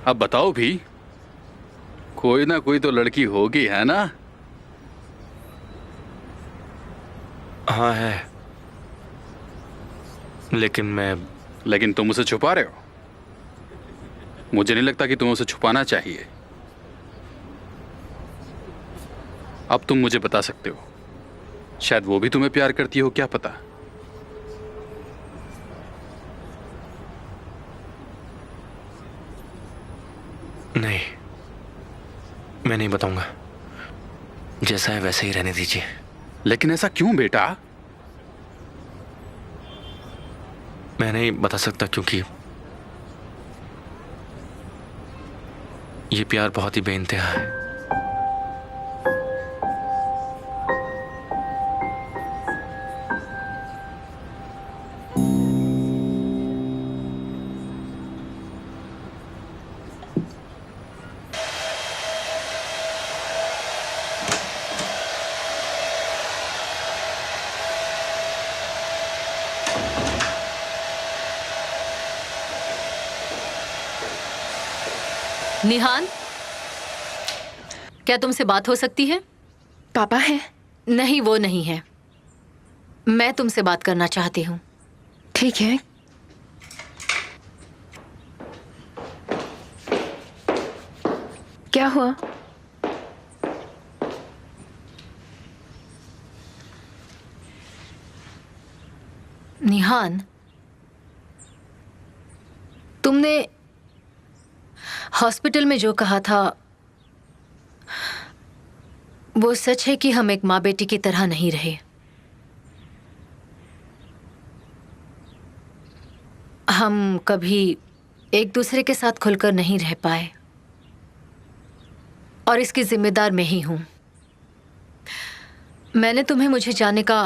अब बताओ भी, कोई ना कोई तो लड़की होगी, है ना? हाँ है, लेकिन तुम उसे छुपा रहे हो। मुझे नहीं लगता कि तुम्हें उसे छुपाना चाहिए। अब तुम मुझे बता सकते हो, शायद वो भी तुम्हें प्यार करती हो, क्या पता। नहीं, मैं नहीं बताऊंगा। जैसा है वैसे ही रहने दीजिए। लेकिन ऐसा क्यों बेटा? मैं नहीं बता सकता, क्योंकि ये प्यार बहुत ही बेइंतहा है। निहान, क्या तुमसे बात हो सकती है? पापा है? नहीं, वो नहीं है। मैं तुमसे बात करना चाहती हूँ। ठीक है। क्या हुआ? निहान, तुमने हॉस्पिटल में जो कहा था वो सच है कि हम एक माँ बेटी की तरह नहीं रहे। हम कभी एक दूसरे के साथ खुलकर नहीं रह पाए, और इसकी जिम्मेदार मैं ही हूं। मैंने तुम्हें मुझे जाने का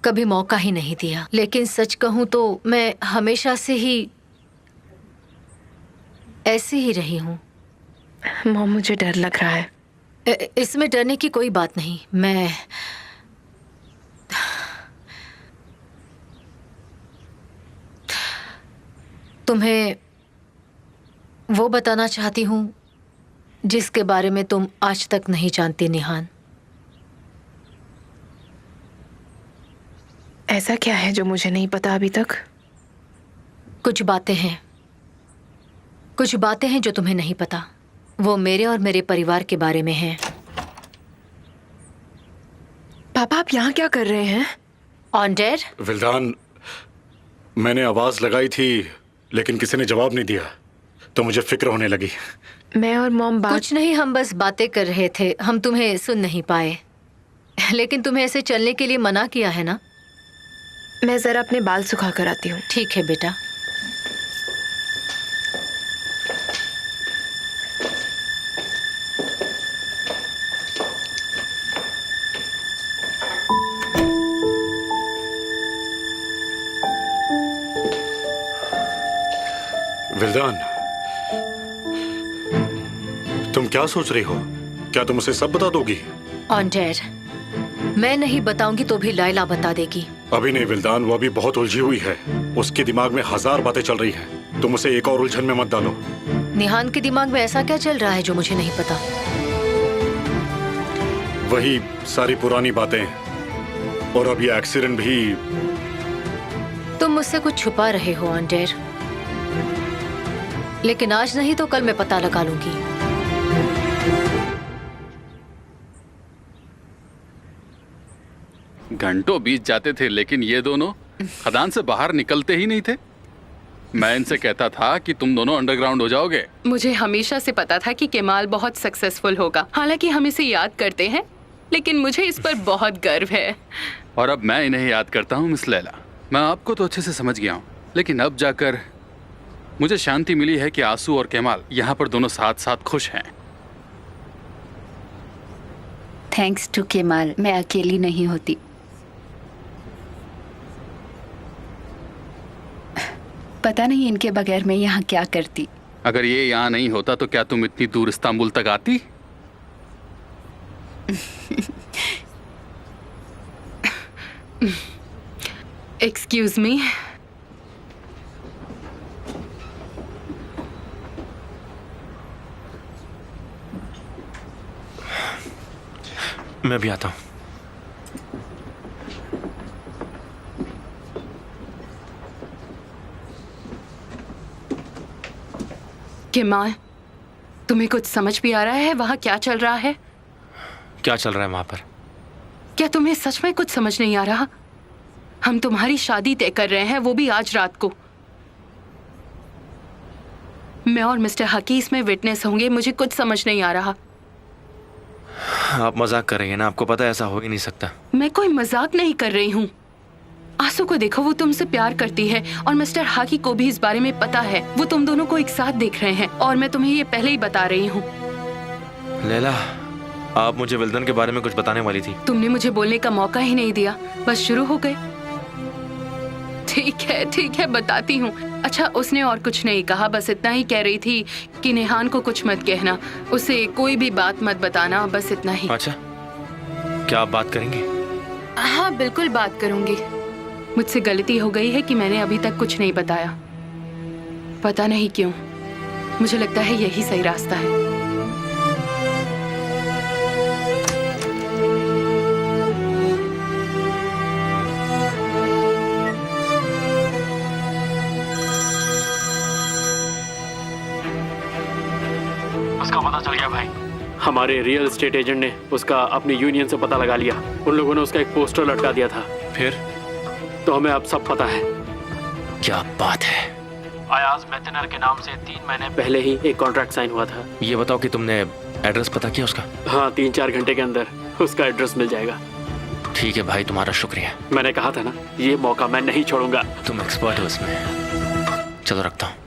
कभी मौका ही नहीं दिया, लेकिन सच कहूं तो मैं हमेशा से ही ऐसी ही रही हूं। मॉम, मुझे डर लग रहा है। इसमें डरने की कोई बात नहीं। मैं तुम्हें वो बताना चाहती हूं जिसके बारे में तुम आज तक नहीं जानती, निहान। ऐसा क्या है जो मुझे नहीं पता अभी तक? कुछ बातें हैं जो तुम्हें नहीं पता। वो मेरे और मेरे परिवार के बारे में हैं। पापा, आप यहाँ क्या कर रहे हैं? On dare? विल्दान, मैंने आवाज लगाई थी लेकिन किसी ने जवाब नहीं दिया, तो मुझे फिक्र होने लगी। मैं और मॉम कुछ नहीं, हम बस बातें कर रहे थे। हम तुम्हें सुन नहीं पाए। लेकिन तुम्हें ऐसे चलने के लिए मना किया है ना? मैं जरा अपने बाल सुखा कर आती हूँ। ठीक है बेटा। विल्दान, तुम क्या सोच रही हो? क्या तुम उसे सब बता दोगी? ऑन डेयर, मैं नहीं बताऊंगी तो भी लाइला बता देगी। अभी नहीं विल्दान, वो अभी बहुत उलझी हुई है। उसके दिमाग में 1000 बातें चल रही हैं। तुम उसे एक और उलझन में मत डालो। निहान के दिमाग में ऐसा क्या चल रहा है जो मुझे नहीं पता? वही सारी पुरानी बातें, और अब ये एक्सीडेंट भी। तुम मुझसे कुछ छुपा रहे हो ऑन डेयर, लेकिन आज नहीं तो कल मैं पता लगा लूंगी। घंटों बीत जाते थे लेकिन ये दोनों खदान से बाहर निकलते ही नहीं थे। मैं इनसे कहता था कि तुम दोनों अंडरग्राउंड हो जाओगे। मुझे हमेशा से पता था कि केमाल बहुत सक्सेसफुल होगा। हालांकि हम इसे याद करते हैं, लेकिन मुझे इस पर बहुत गर्व है। और अब मैं इन्हें याद करता हूँ मिस लैला। मैं आपको तो अच्छे से समझ गया हूँ, लेकिन अब जाकर मुझे शांति मिली है कि आंसू और केमाल यहाँ पर दोनों साथ साथ खुश हैं। थैंक्स टू केमाल, मैं अकेली नहीं होती। पता नहीं इनके बगैर मैं यहाँ क्या करती। अगर ये यहाँ नहीं होता तो क्या तुम इतनी दूर इस्तांबुल तक आती? Excuse me. मैं भी आता हूँ। केमाल, तुम्हें कुछ समझ भी आ रहा है वहाँ क्या चल रहा है? क्या चल रहा है वहां पर? क्या तुम्हें सच में कुछ समझ नहीं आ रहा? हम तुम्हारी शादी तय कर रहे हैं, वो भी आज रात को। मैं और मिस्टर हकी इसमें विटनेस होंगे। मुझे कुछ समझ नहीं आ रहा। आप मजाक कर रही हैं ना? आपको पता है ऐसा हो ही नहीं सकता। मैं कोई मजाक नहीं कर रही हूँ। आंसू को देखो, वो तुमसे प्यार करती है और मिस्टर हाकी को भी इस बारे में पता है। वो तुम दोनों को एक साथ देख रहे हैं और मैं तुम्हें ये पहले ही बता रही हूँ। लैला, आप मुझे विल्दन के बारे में कुछ बताने वाली थी। तुमने मुझे बोलने का मौका ही नहीं दिया, बस शुरू हो गए। ठीक है बताती हूँ। अच्छा, उसने और कुछ नहीं कहा, बस इतना ही कह रही थी कि नेहान को कुछ मत कहना, उसे कोई भी बात मत बताना, बस इतना ही। अच्छा, क्या आप बात करेंगी? हाँ बिल्कुल बात करूंगी। मुझसे गलती हो गई है कि मैंने अभी तक कुछ नहीं बताया। पता नहीं क्यों, मुझे लगता है यही सही रास्ता है। उसका पता चल गया भाई। हमारे रियल एस्टेट एजेंट ने उसका अपनी यूनियन से पता लगा लिया। उन लोगों ने उसका एक पोस्टर लटका दिया था। फिर तो हमें अब सब पता है। क्या बात है? अयाज मैथनर के नाम से 3 महीने पहले ही एक कॉन्ट्रैक्ट साइन हुआ था। ये बताओ कि तुमने एड्रेस पता किया उसका? हाँ, 3-4 घंटे के अंदर उसका एड्रेस मिल जाएगा। ठीक है भाई, तुम्हारा शुक्रिया। मैंने कहा था ना, ये मौका मैं नहीं छोड़ूंगा। तुम एक्सपर्ट हो इसमें। चलो रखता हूँ।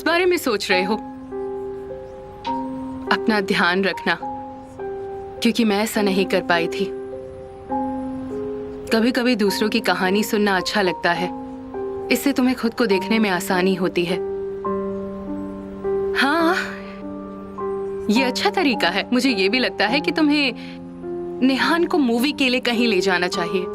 बारे में सोच रहे हो? अपना ध्यान रखना, क्योंकि मैं ऐसा नहीं कर पाई थी। कभी कभी दूसरों की कहानी सुनना अच्छा लगता है, इससे तुम्हें खुद को देखने में आसानी होती है। हाँ, ये अच्छा तरीका है। मुझे ये भी लगता है कि तुम्हें नेहान को मूवी के लिए कहीं ले जाना चाहिए।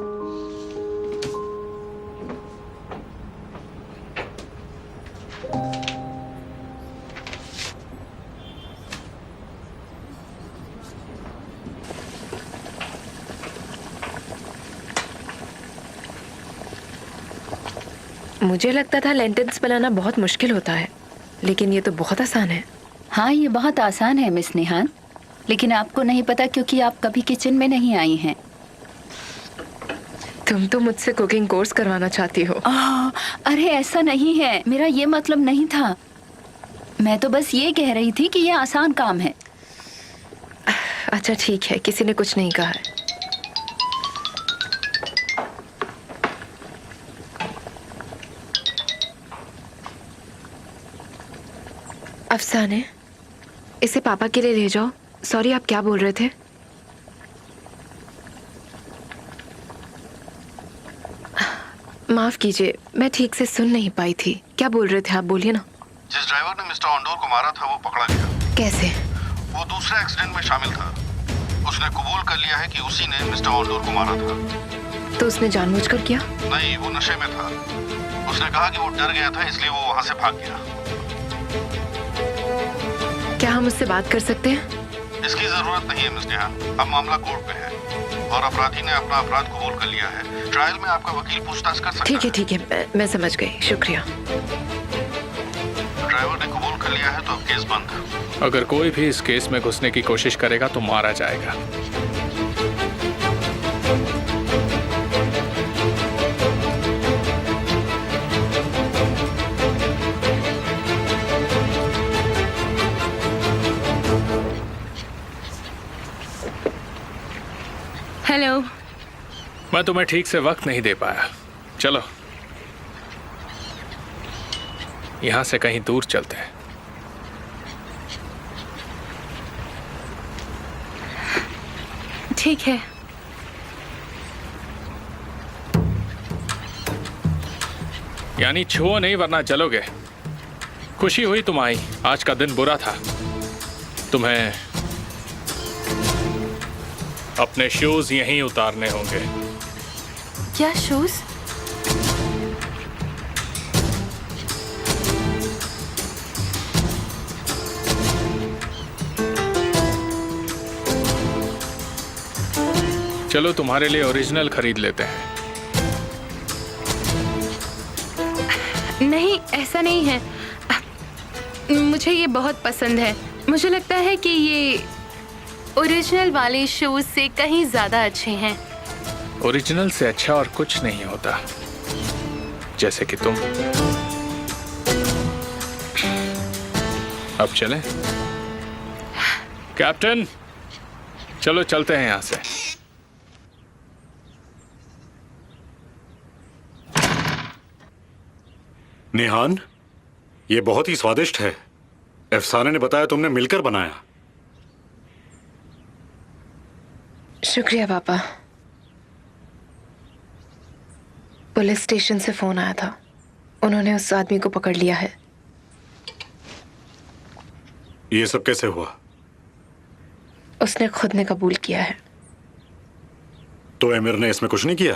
मुझे लगता था लेंटिल्स बनाना बहुत मुश्किल होता है, लेकिन ये तो बहुत आसान है। हाँ, ये बहुत आसान है मिस नेहान, लेकिन आपको नहीं पता क्योंकि आप कभी किचन में नहीं आई हैं। तुम तो मुझसे कुकिंग कोर्स करवाना चाहती हो। अरे ऐसा नहीं है, मेरा ये मतलब नहीं था। मैं तो बस ये कह रही थी कि ये आसान काम है। अच्छा ठीक है, किसी ने कुछ नहीं कहा है। अफसाने, इसे पापा के लिए ले जाओ। सॉरी, आप क्या बोल रहे थे? माफ कीजिए, मैं ठीक से सुन नहीं पाई थी। क्या बोल रहे थे आप? बोलिए ना। जिस ड्राइवर ने मिस्टर ऑन्डोर को मारा था वो पकड़ा गया। कैसे? वो दूसरे एक्सीडेंट में शामिल था। उसने कबूल कर लिया है कि उसी ने मिस्टर ऑन्डोर को मारा था। तो उसने जानबूझकर किया? नहीं, वो नशे में था। उसने कहा कि वो डर गया था, इसलिए वो वहां से भाग गया। क्या हम उससे बात कर सकते हैं? इसकी जरूरत नहीं है मिस नेहा। अब मामला कोर्ट में है और अपराधी ने अपना अपराध कबूल कर लिया है। ट्रायल में आपका वकील पूछताछ कर सकता है। ठीक है, मैं समझ गई, शुक्रिया। ड्राइवर ने कबूल कर लिया है तो अब केस बंद। अगर कोई भी इस केस में घुसने की कोशिश करेगा तो मारा जाएगा। हेलो। मैं तुम्हें ठीक से वक्त नहीं दे पाया। चलो यहां से कहीं दूर चलते हैं। ठीक है। यानी छुओ नहीं वरना जलोगे। खुशी हुई तुम आई। आज का दिन बुरा था। तुम्हें अपने शूज यहीं उतारने होंगे। क्या शूज? चलो तुम्हारे लिए ओरिजिनल खरीद लेते हैं। नहीं, ऐसा नहीं है। मुझे ये बहुत पसंद है। मुझे लगता है कि ये ओरिजिनल वाले शूज से कहीं ज्यादा अच्छे हैं। ओरिजिनल से अच्छा और कुछ नहीं होता, जैसे कि तुम। अब चलें? कैप्टन, चलो चलते हैं यहां से। नेहान, ये बहुत ही स्वादिष्ट है। अफसाने ने बताया तुमने मिलकर बनाया। शुक्रिया पापा। पुलिस स्टेशन से फोन आया था। उन्होंने उस आदमी को पकड़ लिया है। ये सब कैसे हुआ? उसने खुद ने कबूल किया है। तो एमिर ने इसमें कुछ नहीं किया?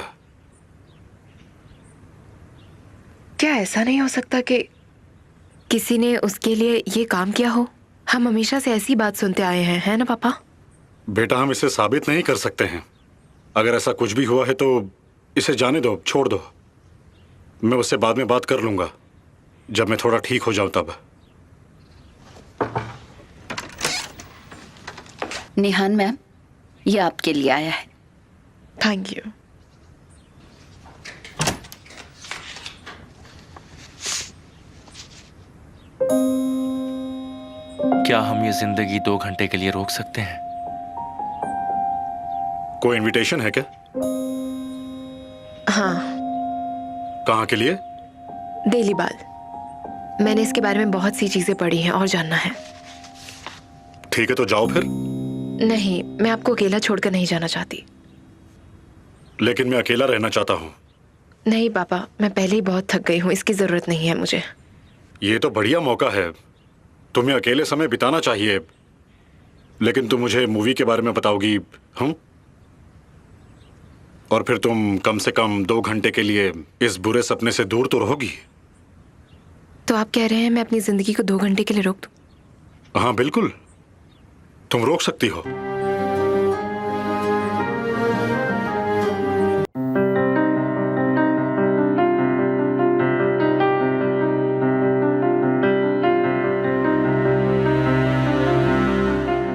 क्या ऐसा नहीं हो सकता कि किसी ने उसके लिए ये काम किया हो? हम हमेशा से ऐसी बात सुनते आए हैं, है ना पापा? बेटा, हम इसे साबित नहीं कर सकते हैं। अगर ऐसा कुछ भी हुआ है तो इसे जाने दो, छोड़ दो। मैं उससे बाद में बात कर लूंगा, जब मैं थोड़ा ठीक हो जाऊं तब। नेहान मैम, ये आपके लिए आया है। Thank you. क्या हम ये जिंदगी 2 घंटे के लिए रोक सकते हैं? कोई इनविटेशन है क्या? हाँ। कहाँ के लिए? देलीबाल। मैंने इसके बारे में बहुत सी चीजें पढ़ी हैं और जानना है। ठीक है तो जाओ फिर। नहीं, मैं आपको अकेला छोड़कर नहीं जाना चाहती। लेकिन मैं अकेला रहना चाहता हूँ। नहीं पापा, मैं पहले ही बहुत थक गई हूँ, इसकी जरूरत नहीं है मुझे। ये तो बढ़िया मौका है, तुम्हें अकेले समय बिताना चाहिए। लेकिन तुम मुझे मूवी के बारे में बताओगी, हम? और फिर तुम कम से कम 2 घंटे के लिए इस बुरे सपने से दूर तो रहोगी। तो आप कह रहे हैं मैं अपनी जिंदगी को 2 घंटे के लिए रोक दूं? हाँ बिल्कुल, तुम रोक सकती हो।